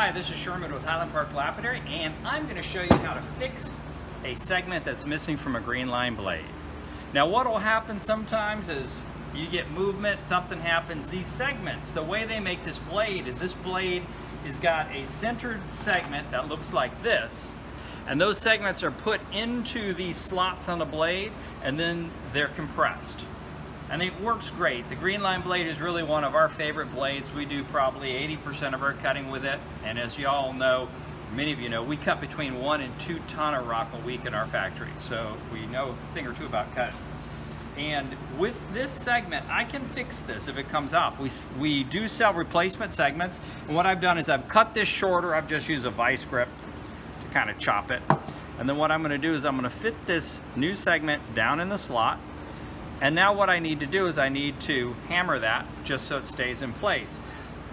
Hi, this is Sherman with Highland Park Lapidary, and I'm going to show you how to fix a segment that's missing from a Greenline blade. Now what will happen sometimes is you get movement, something happens. These segments, the way they make this blade is this blade has got a centered segment that looks like this, and those segments are put into these slots on the blade and then they're compressed. And it works great. The Greenline blade is really one of our favorite blades. We do probably 80% of our cutting with it. And as you all know, many of you know, we cut between 1 and 2 ton of rock a week in our factory. So we know a thing or two about cutting. And with this segment, I can fix this if it comes off. We do sell replacement segments. And what I've done is I've cut this shorter. I've just used a vice grip to kind of chop it. And then what I'm gonna do is I'm gonna fit this new segment down in the slot. And now what I need to do is I need to hammer that just so it stays in place.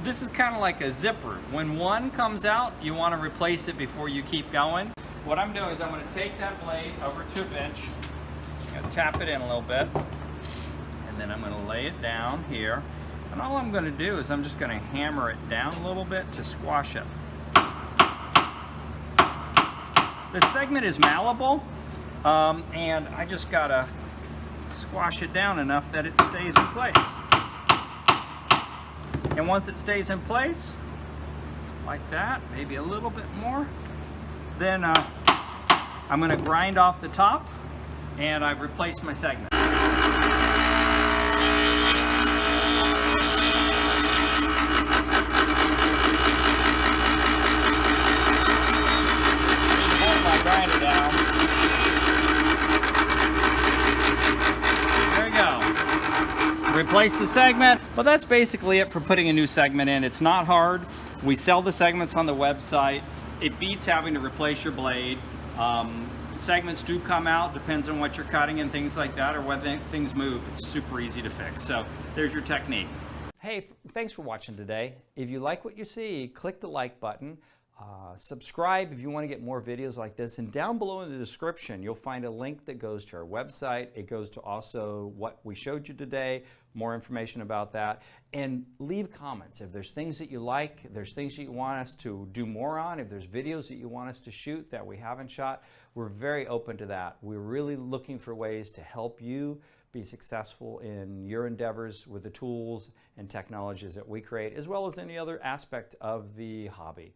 This is kind of like a zipper. When one comes out, you want to replace it before you keep going. What I'm doing is I'm going to take that blade over to a bench. I'm going to tap it in a little bit. And then I'm going to lay it down here. And all I'm going to do is I'm just going to hammer it down a little bit to squash it. The segment is malleable, and I just got to squash it down enough that it stays in place. And once it stays in place, like that, maybe a little bit more, then I'm going to grind off the top, and I've replaced my segment. Hold my grinder down. Replace the segment. Well, that's basically it for putting a new segment in. It's not hard. We sell the segments on the website. It beats having to replace your blade. Segments do come out, depends on what you're cutting and things like that, or whether things move. It's super easy to fix. So there's your technique. Hey, thanks for watching today. If you like what you see, click the like button. Subscribe if you want to get more videos like this, and down below in the description you'll find a link that goes to our website. It goes to also what we showed you today, more information about that, and leave comments if there's things that you like, if there's things that you want us to do more on, if there's videos that you want us to shoot that we haven't shot. We're very open to that. We're really looking for ways to help you be successful in your endeavors with the tools and technologies that we create, as well as any other aspect of the hobby.